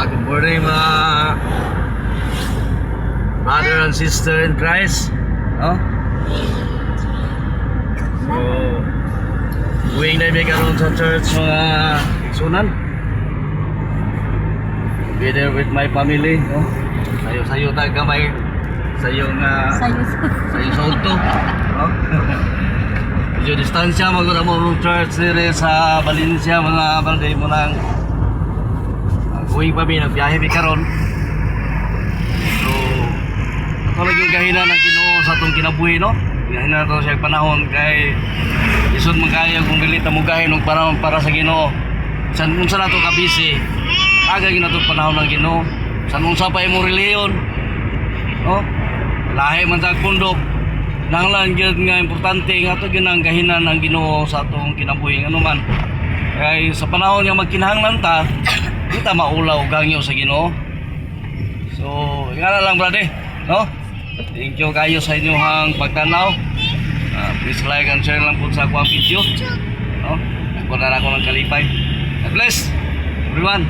Good morning mga brother and sister in Christ. No? So, uwing na may karoon sa church mga sunan. Be there with my family. No? Sayo-sayo tayo kamay. Sayong sa auto. No? Medyo distansya maganda mo church nire sa Valencia mga balday mo lang. Uwing pa may nagbiyahe may karon. So, ito lang yung gahina na Ginoo sa itong kinabuhi, no? Gahina na ito siya panahon kay isod magkaya kung galit na mugahin ng panahon para sa Ginoo. San unsa na ito kabisi? Aga gina itong panahon ng Ginoo. San unsa pa yung reliyon? No? Lahi man sa kundok. Nanglan gyud nga importante nga ito yun ang gahina ng Ginoo sa itong kinabuhi. Ano man? Kaya sa panahon nga magkinahanglan ta, kita maulaw gangyo sa Ginoo. So, nga lang brother, no? Thank you kayo sa inyong pagtanaw. Please like and share lang po sa akong video. No? Ako na ako ng kalipay. God bless everyone.